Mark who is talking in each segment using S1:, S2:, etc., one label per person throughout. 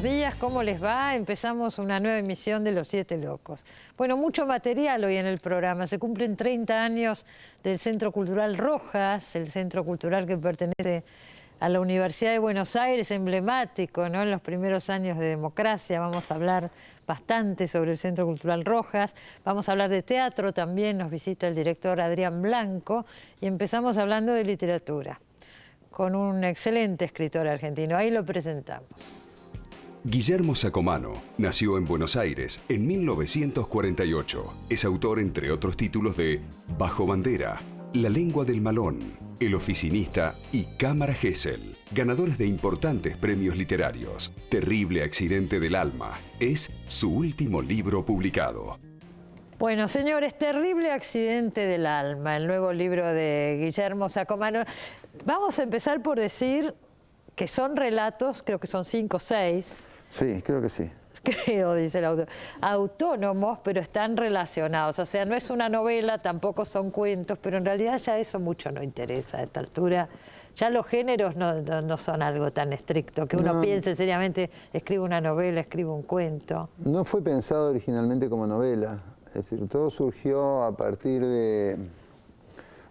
S1: buenos días, ¿cómo les va? Empezamos una nueva emisión de Los Siete Locos. Bueno, mucho material hoy en el programa. Se cumplen 30 años del Centro Cultural Rojas, el centro cultural que pertenece a la Universidad de Buenos Aires, emblemático, ¿no? En los primeros años de democracia. Vamos a hablar bastante sobre el Centro Cultural Rojas. Vamos a hablar de teatro también, nos visita el director Adrián Blanco. Y empezamos hablando de literatura, con un excelente escritor argentino. Ahí lo presentamos.
S2: Guillermo Sacomano nació en Buenos Aires en 1948. Es autor, entre otros títulos, de Bajo Bandera, La lengua del malón, El oficinista y Cámara Gesell. Ganadores de importantes premios literarios. Terrible accidente del alma es su último libro publicado.
S1: Bueno, señores, Terrible accidente del alma, el nuevo libro de Guillermo Sacomano. Vamos a empezar por decir que son relatos, creo que son 5 o 6.
S3: Sí, creo que sí.
S1: Creo, dice el autor. Autónomos, pero están relacionados. O sea, no es una novela, tampoco son cuentos, pero en realidad ya eso mucho no interesa a esta altura. Ya los géneros no son algo tan estricto, que uno piense seriamente, escribe una novela, escribe un cuento.
S3: No fue pensado originalmente como novela. Es decir, todo surgió a partir de...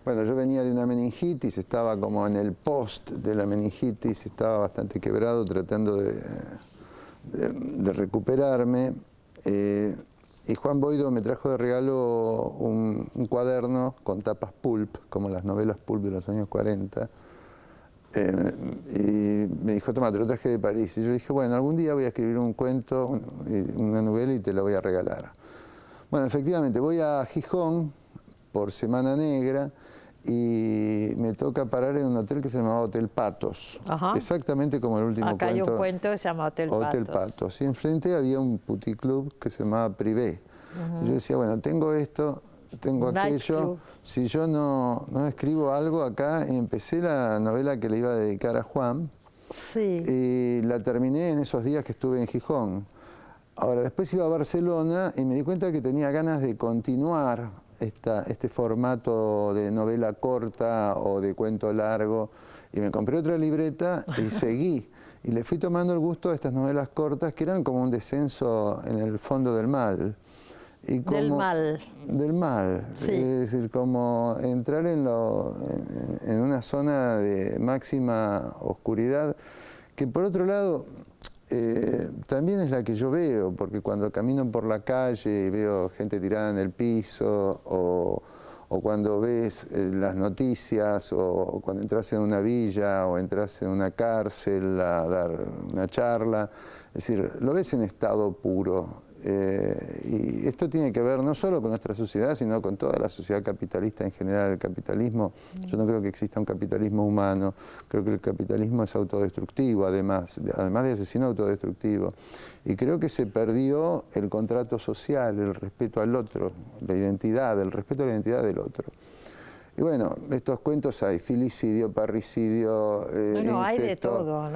S3: Bueno, yo venía de una meningitis, estaba como en el post de la meningitis, estaba bastante quebrado, tratando de recuperarme. Y Juan Boido me trajo de regalo un cuaderno con tapas pulp, como las novelas pulp de los años 40. Y me dijo, toma, te lo traje de París. Y yo dije, bueno, algún día voy a escribir un cuento, una novela y te la voy a regalar. Bueno, efectivamente, voy a Gijón por Semana Negra y me toca parar en un hotel que se llamaba Hotel Patos. Ajá. Exactamente como el último cuento.
S1: Acá hay un cuento que se llama Hotel Patos.
S3: Hotel Patos. Y enfrente había un puticlub que se llamaba Privé. Y yo decía, bueno, tengo esto, tengo aquello. Si yo no escribo algo acá, empecé la novela que le iba a dedicar a Juan.
S1: Sí.
S3: Y la terminé en esos días que estuve en Gijón. Ahora, después iba a Barcelona y me di cuenta que tenía ganas de continuar este formato de novela corta o de cuento largo. Y me compré otra libreta y seguí. Y le fui tomando el gusto a estas novelas cortas que eran como un descenso en el fondo del mal. Y como,
S1: del mal.
S3: Del mal.
S1: Sí.
S3: Es decir, como entrar en una zona de máxima oscuridad, que por otro lado... también es la que yo veo, porque cuando camino por la calle y veo gente tirada en el piso, o cuando ves las noticias, o cuando entras en una villa, o entras en una cárcel a dar una charla, es decir, lo ves en estado puro. Y esto tiene que ver no solo con nuestra sociedad, sino con toda la sociedad capitalista en general. El capitalismo, yo no creo que exista un capitalismo humano, creo que el capitalismo es autodestructivo, además de asesino autodestructivo. Y creo que se perdió el contrato social, el respeto al otro, la identidad, el respeto a la identidad del otro. Y bueno, estos cuentos hay filicidio, parricidio,
S1: No, hay de
S3: incesto,
S1: todo,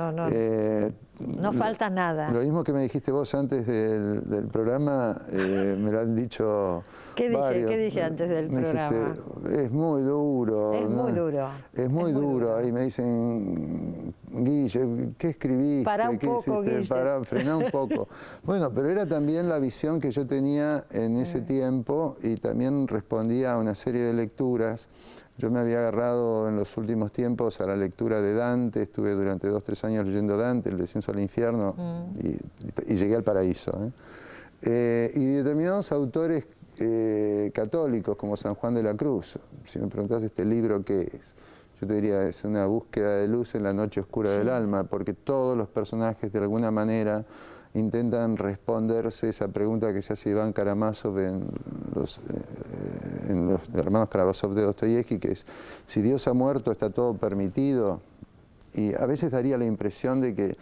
S1: no falta nada.
S3: Lo mismo que me dijiste vos antes del programa, me lo han dicho varios.
S1: ¿Qué dije antes del programa?
S3: Dijiste, es muy duro.
S1: Es muy duro.
S3: Es muy duro. Y me dicen, Guille, ¿qué escribiste?
S1: Pará un poco, Guille.
S3: Frená un poco. Bueno, pero era también la visión que yo tenía en ese tiempo y también respondía a una serie de lecturas. Yo me había agarrado en los últimos tiempos a la lectura de Dante, estuve durante 2 o 3 años leyendo Dante, El descenso al infierno, y llegué al paraíso. Y determinados autores católicos, como San Juan de la Cruz. Si me preguntás este libro, ¿qué es? Yo te diría, es una búsqueda de luz en la noche oscura del alma, porque todos los personajes de alguna manera intentan responderse esa pregunta que se hace Iván Karamazov en los hermanos Karamazov de Dostoyevsky, que es, si Dios ha muerto, ¿está todo permitido? Y a veces daría la impresión de que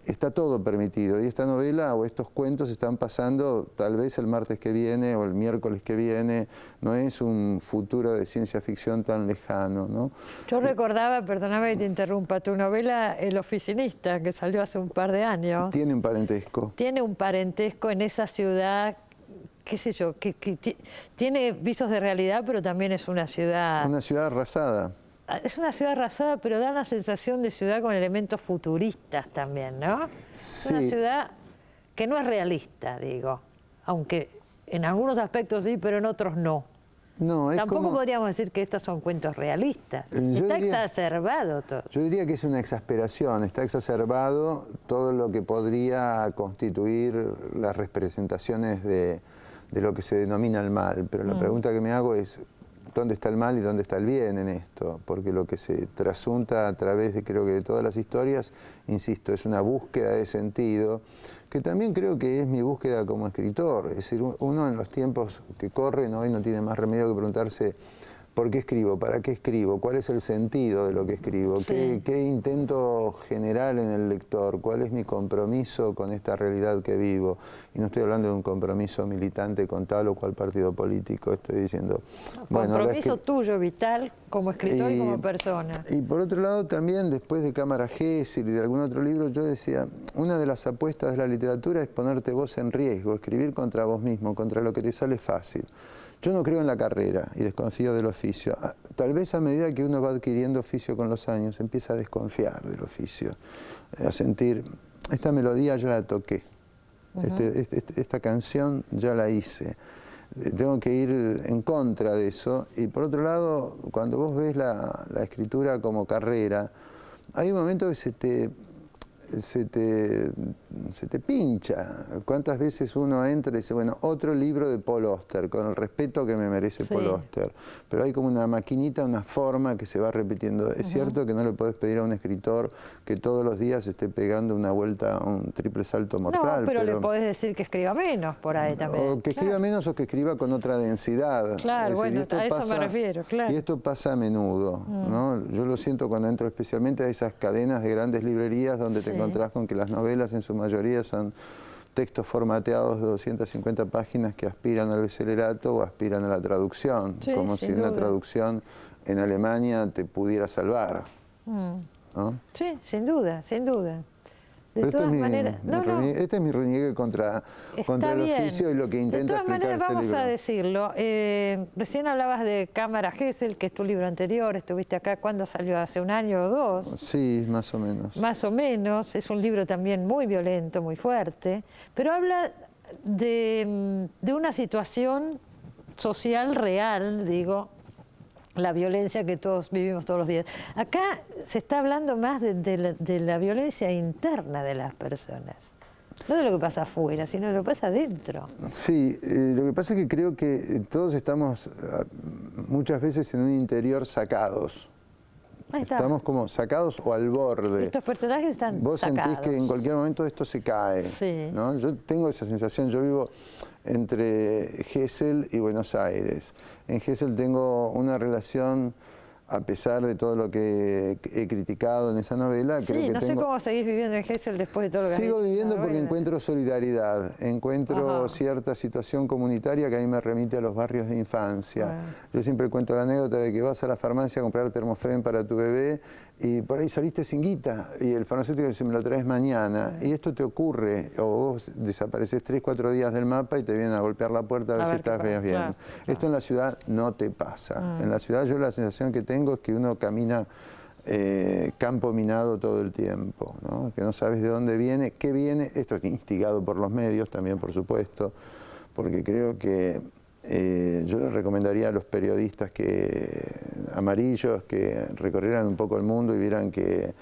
S3: está todo permitido, y esta novela o estos cuentos están pasando tal vez el martes que viene o el miércoles que viene, no es un futuro de ciencia ficción tan lejano, ¿no?
S1: Yo recordaba, perdóname que te interrumpa, tu novela El oficinista, que salió hace un par de años.
S3: Tiene un parentesco.
S1: Tiene un parentesco en esa ciudad, qué sé yo, que tiene visos de realidad, pero también es una ciudad...
S3: Una ciudad arrasada.
S1: es una ciudad arrasada, pero da una sensación de ciudad con elementos futuristas también, ¿no?
S3: Sí.
S1: Es una ciudad que no es realista, digo, aunque en algunos aspectos sí, pero en otros no.
S3: No, es
S1: Tampoco
S3: como,
S1: podríamos decir que estos son cuentos realistas.
S3: Yo
S1: Está
S3: diría-
S1: exacerbado todo.
S3: Yo diría que es una exasperación, está exacerbado todo lo que podría constituir las representaciones de lo que se denomina el mal. Pero la pregunta que me hago es, ¿dónde está el mal y dónde está el bien en esto? Porque lo que se trasunta a través de, creo que de todas las historias, insisto, es una búsqueda de sentido, que también creo que es mi búsqueda como escritor. Es decir, uno en los tiempos que corren hoy no tiene más remedio que preguntarse ¿por qué escribo? ¿Para qué escribo? ¿Cuál es el sentido de lo que escribo?
S1: Sí.
S3: ¿Qué intento generar en el lector? ¿Cuál es mi compromiso con esta realidad que vivo? Y no estoy hablando de un compromiso militante con tal o cual partido político, estoy diciendo...
S1: Compromiso tuyo, vital, como escritor y como persona.
S3: Y por otro lado también, después de Cámara Gesell y de algún otro libro, yo decía, una de las apuestas de la literatura es ponerte vos en riesgo, escribir contra vos mismo, contra lo que te sale fácil. Yo no creo en la carrera y desconfío del oficio. Tal vez a medida que uno va adquiriendo oficio con los años, empieza a desconfiar del oficio, a sentir, esta melodía ya la toqué, esta canción ya la hice, tengo que ir en contra de eso. Y por otro lado, cuando vos ves la escritura como carrera, hay un momento que se te pincha. ¿Cuántas veces uno entra y dice, bueno, otro libro de Paul Auster, con el respeto que me merece Paul Auster? Pero hay como una maquinita, una forma que se va repitiendo. Es cierto que no le podés pedir a un escritor que todos los días esté pegando una vuelta, un triple salto mortal.
S1: No, pero le podés decir que escriba menos por ahí también.
S3: O que escriba menos o que escriba con otra densidad.
S1: Claro,
S3: Es decir,
S1: bueno, a eso me refiero, claro.
S3: Y esto pasa a menudo, ¿no? Yo lo siento cuando entro especialmente a esas cadenas de grandes librerías donde te encontrás con que las novelas en su mayoría son textos formateados de 250 páginas que aspiran al becelerato o aspiran a la traducción, como si una traducción en Alemania te pudiera salvar. ¿No?
S1: Sí, sin duda, sin duda.
S3: Pero este es mi reniegue contra el oficio y lo que intenta explicar este libro.
S1: De todas maneras, vamos a decirlo. Recién hablabas de Cámara Gesell, que es tu libro anterior. Estuviste acá, ¿cuándo salió? ¿Hace un año o dos?
S3: Sí, más o menos.
S1: Más o menos. Es un libro también muy violento, muy fuerte. Pero habla de una situación social real, digo, la violencia que todos vivimos todos los días. Acá se está hablando más de la violencia interna de las personas. No de lo que pasa afuera, sino de lo que pasa adentro.
S3: Sí, lo que pasa es que creo que todos estamos muchas veces en un interior sacados. Estamos como sacados o al borde.
S1: Estos personajes están
S3: Vos
S1: sacados.
S3: sentís que en cualquier momento esto se cae.
S1: Sí.
S3: ¿No? Yo tengo esa sensación, yo vivo entre Gesell y Buenos Aires. En Gesell tengo una relación, a pesar de todo lo que he criticado en esa novela.
S1: Sí,
S3: creo que
S1: no sé cómo seguís viviendo en Gesell después de todo lo que has
S3: Sigo
S1: dicho en la
S3: viviendo porque
S1: novela.
S3: encuentro solidaridad, encuentro cierta situación comunitaria que a mí me remite a los barrios de infancia.
S1: Bueno.
S3: Yo siempre cuento la anécdota de que vas a la farmacia a comprar termofrén para tu bebé y por ahí saliste sin guita y el farmacéutico dice, me lo traes mañana. Y esto te ocurre, o vos desapareces 3, 4 días del mapa y te vienen a golpear la puerta a ver si estás bien.
S1: Claro.
S3: Esto en la ciudad no te pasa. En la ciudad yo la sensación que tengo es que uno camina campo minado todo el tiempo, ¿no? Que no sabes de dónde viene, qué viene. Esto es instigado por los medios también, por supuesto, porque creo que yo les recomendaría a los periodistas amarillos que recorrieran un poco el mundo y vieran que,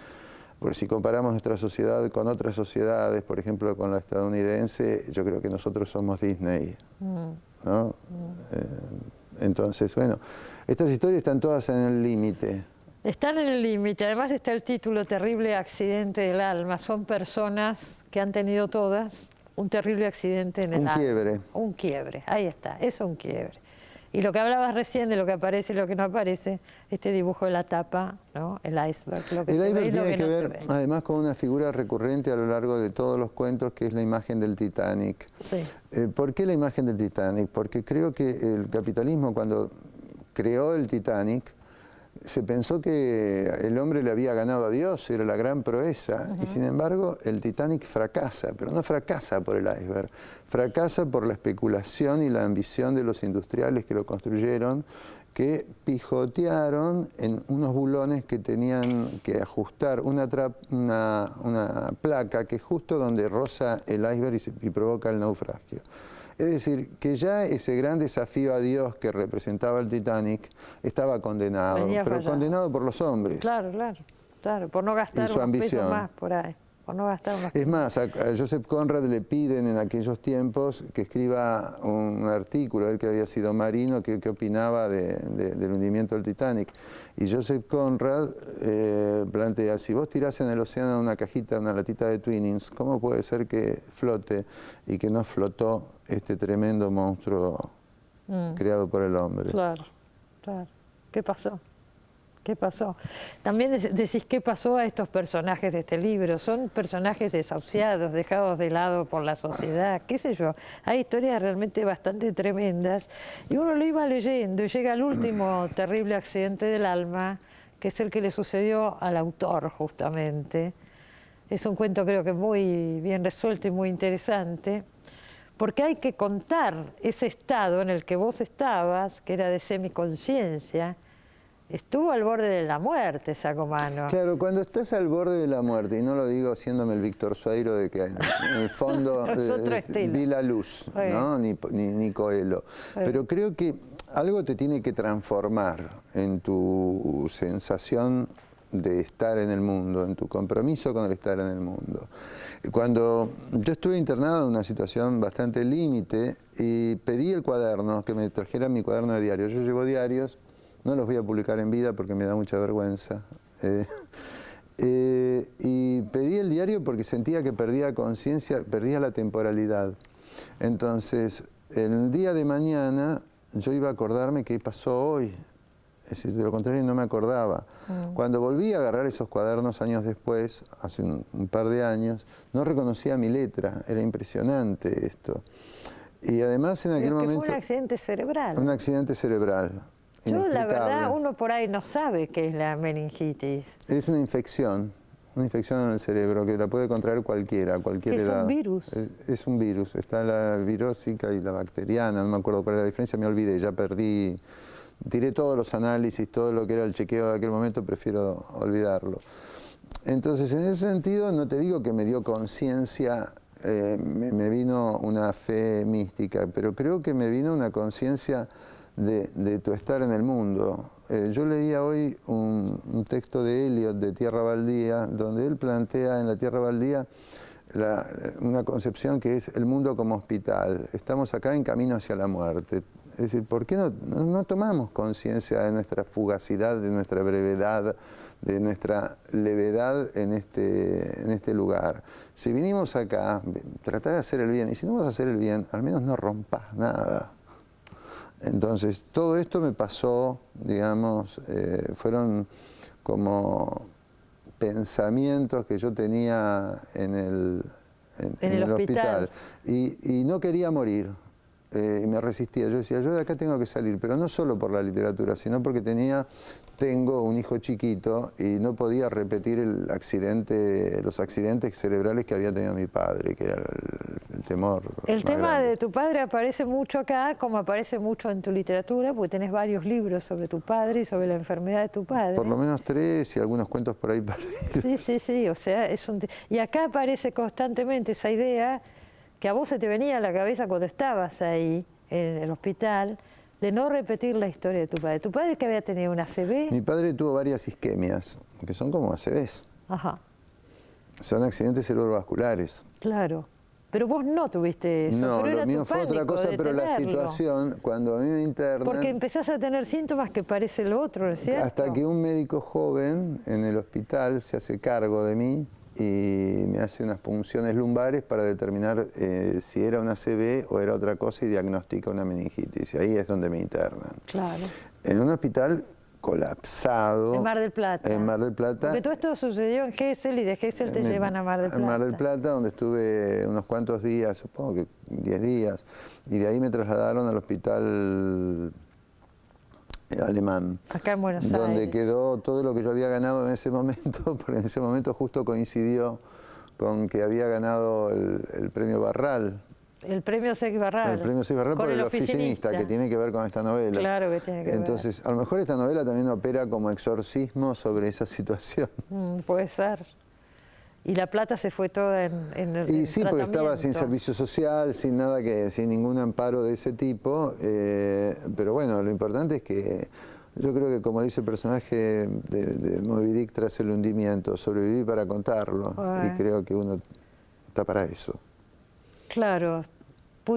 S3: porque si comparamos nuestra sociedad con otras sociedades, por ejemplo con la estadounidense, yo creo que nosotros somos Disney, ¿no? Entonces, bueno, estas historias están todas en el límite.
S1: Están en el límite. Además está el título Terrible accidente del alma. Son personas que han tenido todas un terrible accidente en el alma.
S3: Un quiebre.
S1: Un quiebre, ahí está, es un quiebre. Y lo que hablabas recién de lo que aparece y lo que no aparece, este dibujo de la tapa, ¿no? El iceberg, lo que
S3: El
S1: se ve
S3: iceberg
S1: y lo
S3: tiene
S1: que
S3: que
S1: no se
S3: ver
S1: ve.
S3: además con una figura recurrente a lo largo de todos los cuentos, que es la imagen del Titanic.
S1: Sí.
S3: ¿Por qué la imagen del Titanic? Porque creo que el capitalismo, cuando creó el Titanic, se pensó que el hombre le había ganado a Dios, era la gran proeza, y sin embargo el Titanic fracasa, pero no fracasa por el iceberg, fracasa por la especulación y la ambición de los industriales que lo construyeron, que pijotearon en unos bulones que tenían que ajustar una placa que es justo donde roza el iceberg y provoca el naufragio. Es decir, que ya ese gran desafío a Dios que representaba el Titanic estaba condenado, pero condenado por los hombres.
S1: Claro, por no gastar unos pesos más por ahí. Por no gastar unos pesos.
S3: Es más, a Joseph Conrad le piden en aquellos tiempos que escriba un artículo, él que había sido marino, que opinaba del hundimiento del Titanic. Y Joseph Conrad plantea, si vos tirás en el océano una cajita, una latita de Twinings, ¿cómo puede ser que flote y que no flotó este tremendo monstruo creado por el hombre?
S1: Claro. ¿Qué pasó? ¿Qué pasó? También decís qué pasó a estos personajes de este libro. Son personajes desahuciados, dejados de lado por la sociedad, qué sé yo. Hay historias realmente bastante tremendas. Y uno lo iba leyendo y llega al último terrible accidente del alma, que es el que le sucedió al autor justamente. Es un cuento creo que muy bien resuelto y muy interesante, porque hay que contar ese estado en el que vos estabas, que era de semiconciencia. Estuvo al borde de la muerte, Sacomano.
S3: Claro, cuando estás al borde de la muerte, y no lo digo haciéndome el Víctor Sueiro de que en el fondo vi la luz, ¿no? Ni Coelho. Pero creo que algo te tiene que transformar en tu sensación de estar en el mundo, en tu compromiso con el estar en el mundo. Cuando yo estuve internado en una situación bastante límite y pedí el cuaderno, que me trajeran mi cuaderno de diario. Yo llevo diarios. No los voy a publicar en vida porque me da mucha vergüenza. Y pedí el diario porque sentía que perdía conciencia, perdía la temporalidad. Entonces, el día de mañana yo iba a acordarme qué pasó hoy. Es decir, de lo contrario no me acordaba. Cuando volví a agarrar esos cuadernos años después, hace un par de años, no reconocía mi letra. Era impresionante esto. Y además en aquel momento...
S1: Fue un accidente cerebral.
S3: Un accidente cerebral.
S1: Yo, la verdad, uno por ahí no sabe qué es la meningitis.
S3: Es una infección en el cerebro que la puede contraer cualquiera, a cualquier edad.
S1: ¿Es un virus?
S3: Es un virus. Está la virósica y la bacteriana, no me acuerdo cuál era la diferencia, me olvidé, ya perdí, tiré todos los análisis, todo lo que era el chequeo de aquel momento, prefiero olvidarlo. Entonces, en ese sentido, no te digo que me dio conciencia, me vino una fe mística, pero creo que me vino una conciencia de tu estar en el mundo. Yo leía hoy un texto de Eliot de Tierra Baldía, donde él plantea en la Tierra Baldía una concepción que es el mundo como hospital. Estamos acá en camino hacia la muerte. Es decir, ¿por qué no tomamos conciencia de nuestra fugacidad, de nuestra brevedad, de nuestra levedad en este lugar? Si vinimos acá, tratá de hacer el bien, y si no vas a hacer el bien, al menos no rompas nada. Entonces, todo esto me pasó, digamos, fueron como pensamientos que yo tenía en el hospital. Y no quería morir, y me resistía. Yo decía, yo de acá tengo que salir, pero no solo por la literatura, sino porque tengo un hijo chiquito y no podía repetir los accidentes cerebrales que había tenido mi padre, que era el temor.
S1: El tema
S3: grande.
S1: de tu padre aparece mucho acá, como aparece mucho en tu literatura, porque tenés varios libros sobre tu padre y sobre la enfermedad de tu padre.
S3: Por lo menos 3 y algunos cuentos por ahí perdidos.
S1: Sí, o sea, y acá aparece constantemente esa idea que a vos se te venía a la cabeza cuando estabas ahí en el hospital, de no repetir la historia de tu padre. ¿Tu padre que había tenido una ACV?
S3: Mi padre tuvo varias isquemias, que son como ACVs.
S1: Ajá.
S3: Son accidentes cerebrovasculares.
S1: Claro. Pero vos no tuviste eso.
S3: No,
S1: pero
S3: lo
S1: era
S3: mío
S1: tu
S3: fue otra cosa, pero la
S1: tenerlo.
S3: situación, cuando a mí me internan...
S1: Porque empezás a tener síntomas que parece lo otro, ¿no es cierto?
S3: Hasta que un médico joven en el hospital se hace cargo de mí y me hace unas punciones lumbares para determinar si era una ACV o era otra cosa y diagnostica una meningitis. Y ahí es donde me internan.
S1: Claro.
S3: En un hospital colapsado.
S1: En Mar del Plata.
S3: En Mar del Plata.
S1: Porque todo esto sucedió en Gesell y de Gesell te llevan a Mar del Plata.
S3: En Mar del Plata, donde estuve unos cuantos días, supongo que 10 días, y de ahí me trasladaron al hospital alemán.
S1: Acá en Buenos
S3: donde
S1: Aires.
S3: quedó todo lo que yo había ganado en ese momento, porque en ese momento justo coincidió con que había ganado el premio Barral.
S1: El premio Seix Barral.
S3: El premio Seix Barral
S1: con
S3: por El oficinista, que tiene que ver con esta novela.
S1: Claro que tiene que ver.
S3: Entonces, a lo mejor esta novela también opera como exorcismo sobre esa situación.
S1: Puede ser. Y la plata se fue toda en el
S3: Y sí, porque estaba sin
S1: tratamiento.
S3: servicio social, sin nada sin ningún amparo de ese tipo. Pero bueno, lo importante es que yo creo que, como dice el personaje de Moby Dick tras el hundimiento, sobreviví para contarlo. Y creo que uno está para eso.
S1: Claro,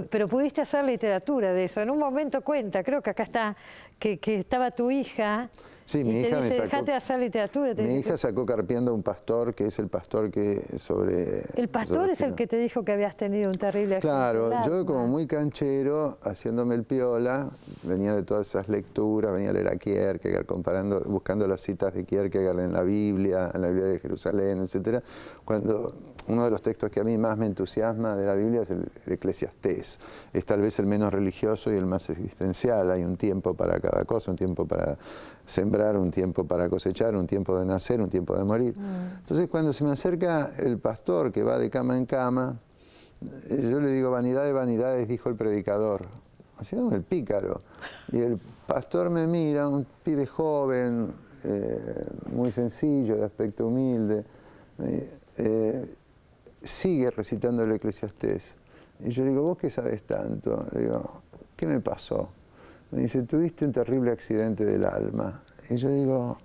S1: pero pudiste hacer literatura de eso. En un momento cuenta, creo que acá está, que estaba tu hija.
S3: Sí,
S1: y
S3: mi
S1: te
S3: hija
S1: dice,
S3: me sacó.
S1: dejate de hacer literatura.
S3: Mi hija sacó carpiendo a un pastor, que es el pastor que sobre...
S1: El pastor es el que te dijo que habías tenido un terrible accidente.
S3: Claro,
S1: del
S3: yo
S1: alma.
S3: como muy canchero, haciéndome el piola, venía de todas esas lecturas, venía a leer a Kierkegaard, buscando las citas de Kierkegaard en la Biblia de Jerusalén, etc. Cuando uno de los textos que a mí más me entusiasma de la Biblia es el Eclesiastés. Es tal vez el menos religioso y el más existencial. Hay un tiempo para cada cosa, un tiempo para sembrar, un tiempo para cosechar, un tiempo de nacer, un tiempo de morir. Entonces, cuando se me acerca el pastor que va de cama en cama, yo le digo, vanidad de vanidades, dijo el predicador, haciéndome el pícaro. Y el pastor me mira, un pibe joven, muy sencillo, de aspecto humilde, sigue recitando el Eclesiastés. Y yo le digo, ¿vos qué sabes tanto? Le digo, ¿qué me pasó? Me dice, tuviste un terrible accidente del alma. Y yo digo,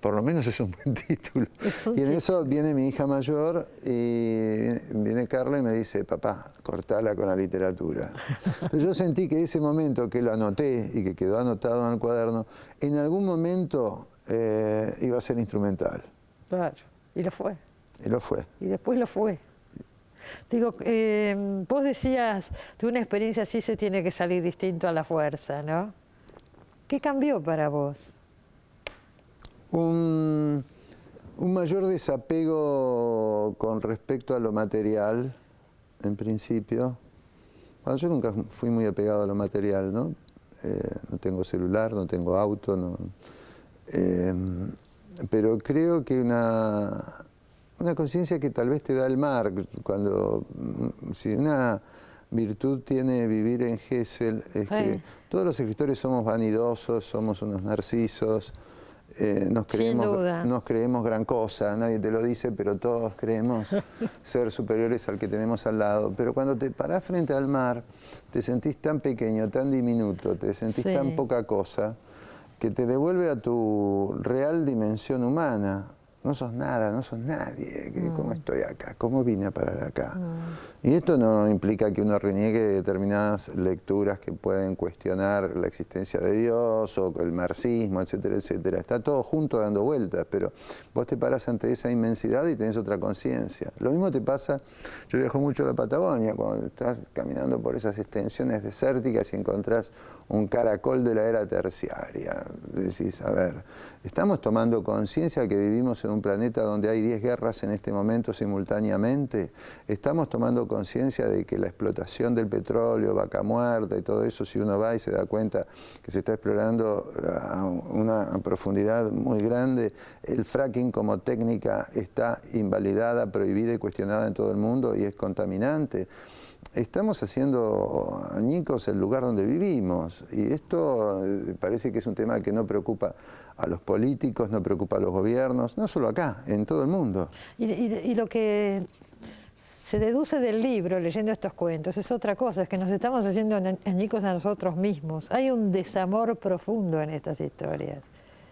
S3: por lo menos es un buen título. Y en eso viene mi hija mayor y viene Carla y me dice, papá, cortala con la literatura. Pero yo sentí que ese momento que lo anoté y que quedó anotado en el cuaderno, en algún momento iba a ser instrumental.
S1: Claro, y lo fue.
S3: Y lo fue.
S1: Y después lo fue. Digo, vos decías, de una experiencia así se tiene que salir distinto a la fuerza, ¿no? ¿Qué cambió para vos?
S3: Un mayor desapego con respecto a lo material, en principio. Bueno, yo nunca fui muy apegado a lo material, ¿no? No tengo celular, no tengo auto, no. Pero creo que una conciencia que tal vez te da el mar, si una virtud tiene vivir en Gesell, es que todos los escritores somos vanidosos, somos unos narcisos, nos creemos gran cosa, nadie te lo dice, pero todos creemos ser superiores al que tenemos al lado. Pero cuando te parás frente al mar, te sentís tan pequeño, tan diminuto, te sentís tan poca cosa, que te devuelve a tu real dimensión humana. No sos nada, no sos nadie. ¿Cómo estoy acá? ¿Cómo vine a parar acá? Y esto no implica que uno reniegue de determinadas lecturas que pueden cuestionar la existencia de Dios o el marxismo, etcétera, etcétera. Está todo junto dando vueltas, pero vos te parás ante esa inmensidad y tenés otra conciencia. Lo mismo te pasa, yo viajo mucho a la Patagonia, cuando estás caminando por esas extensiones desérticas y encontrás un caracol de la era terciaria. Decís, a ver, estamos tomando conciencia que vivimos en un planeta donde hay 10 guerras en este momento simultáneamente. Estamos tomando conciencia de que la explotación del petróleo, Vaca Muerta y todo eso, si uno va y se da cuenta que se está explorando a una profundidad muy grande, el fracking como técnica está invalidada, prohibida y cuestionada en todo el mundo y es contaminante. Estamos haciendo añicos el lugar donde vivimos y esto parece que es un tema que no preocupa a los políticos, no preocupa a los gobiernos, no solo acá, en todo el mundo.
S1: Y lo que se deduce del libro, leyendo estos cuentos, es otra cosa, es que nos estamos haciendo añicos a nosotros mismos. Hay un desamor profundo en estas historias.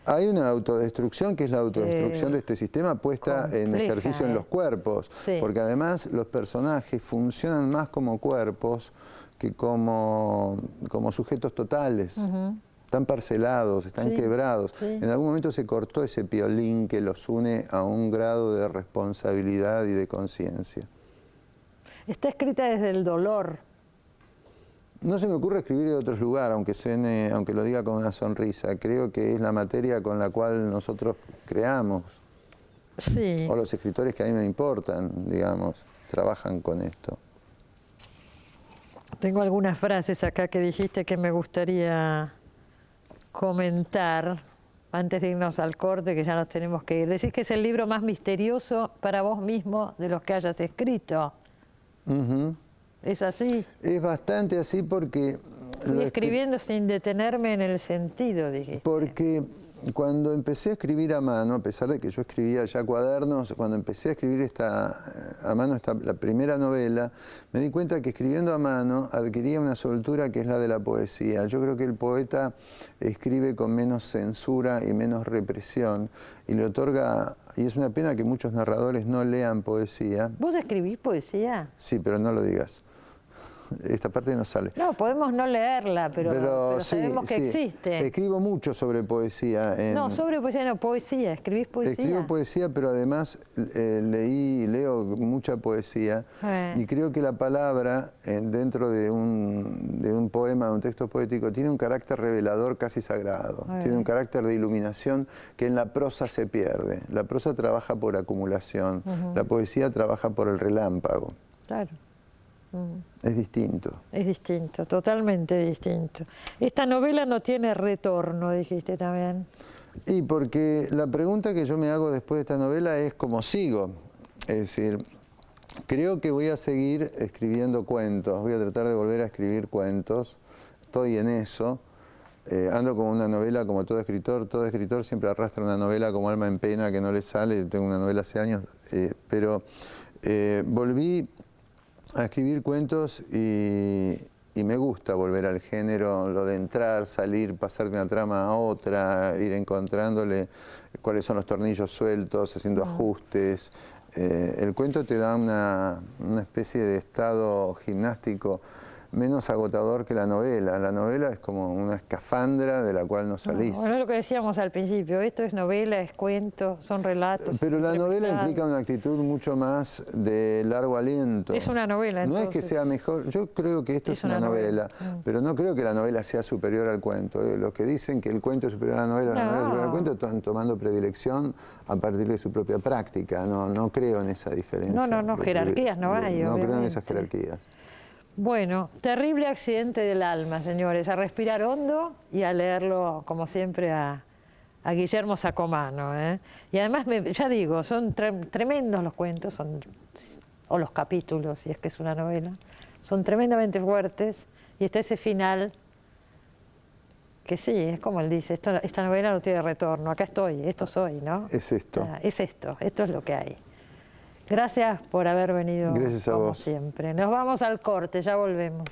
S3: Hay una autodestrucción que es la autodestrucción de este sistema puesta en ejercicio en los cuerpos, porque además los personajes funcionan más como cuerpos que como sujetos totales. Están parcelados, están quebrados. En algún momento se cortó ese piolín que los une a un grado de responsabilidad y de conciencia.
S1: Está escrita desde el dolor.
S3: No se me ocurre escribir de otro lugar, aunque lo diga con una sonrisa. Creo que es la materia con la cual nosotros creamos.
S1: Sí.
S3: O los escritores que a mí me importan, digamos, trabajan con esto.
S1: Tengo algunas frases acá que dijiste que me gustaría comentar, antes de irnos al corte, que ya nos tenemos que ir. Decís que es el libro más misterioso para vos mismo de los que hayas escrito. ¿Es así?
S3: Es bastante así porque...
S1: Fui escribiendo sin detenerme en el sentido, dijiste.
S3: Porque cuando empecé a escribir a mano, a pesar de que yo escribía ya cuadernos, cuando empecé a escribir a mano la primera novela, me di cuenta que escribiendo a mano adquiría una soltura que es la de la poesía. Yo creo que el poeta escribe con menos censura y menos represión y le otorga, y es una pena que muchos narradores no lean poesía.
S1: ¿Vos escribís poesía?
S3: Sí, pero no lo digas. Esta parte no sale.
S1: No, podemos no leerla, pero
S3: sí,
S1: sabemos que existe.
S3: Escribo mucho sobre poesía.
S1: No, sobre poesía no, poesía. ¿Escribís poesía?
S3: Escribo poesía, pero además leo mucha poesía. Y creo que la palabra, dentro de un poema, de un texto poético, tiene un carácter revelador casi sagrado. Tiene un carácter de iluminación que en la prosa se pierde. La prosa trabaja por acumulación. La poesía trabaja por el relámpago.
S1: Claro.
S3: Es distinto.
S1: Es distinto, totalmente distinto. Esta novela no tiene retorno, dijiste también.
S3: Y porque la pregunta que yo me hago después de esta novela es cómo sigo. Es decir, creo que voy a seguir escribiendo cuentos, voy a tratar de volver a escribir cuentos, estoy en eso. Ando con una novela como todo escritor siempre arrastra una novela como Alma en Pena que no le sale, tengo una novela hace años, pero volví a escribir cuentos y me gusta volver al género, lo de entrar, salir, pasar de una trama a otra, ir encontrándole cuáles son los tornillos sueltos, haciendo ajustes. El cuento te da una especie de estado gimnástico menos agotador que la novela. La novela es como una escafandra de la cual no salís.
S1: Bueno, es lo que decíamos al principio, esto es novela, es cuento, son relatos.
S3: Pero la novela implica una actitud mucho más de largo aliento.
S1: Es una novela, entonces.
S3: No es que sea mejor, yo creo que esto es una novela, pero no creo que la novela sea superior al cuento. Los que dicen que el cuento es superior a la novela, la novela es superior al cuento, están tomando predilección a partir de su propia práctica. No creo en esa diferencia.
S1: No, jerarquías no hay,
S3: No
S1: obviamente.
S3: creo en esas jerarquías.
S1: Bueno, terrible accidente del alma, señores. A respirar hondo y a leerlo, como siempre, a Guillermo Sacomano. Y además, ya digo, son tremendos los cuentos, o los capítulos, si es que es una novela. Son tremendamente fuertes. Y está ese final, que sí, es como él dice, esta novela no tiene retorno. Acá estoy, esto soy, ¿no?
S3: Es esto.
S1: Es esto es lo que hay. Gracias por haber venido,
S3: Gracias a
S1: como
S3: vos.
S1: siempre. Nos vamos al corte, ya volvemos.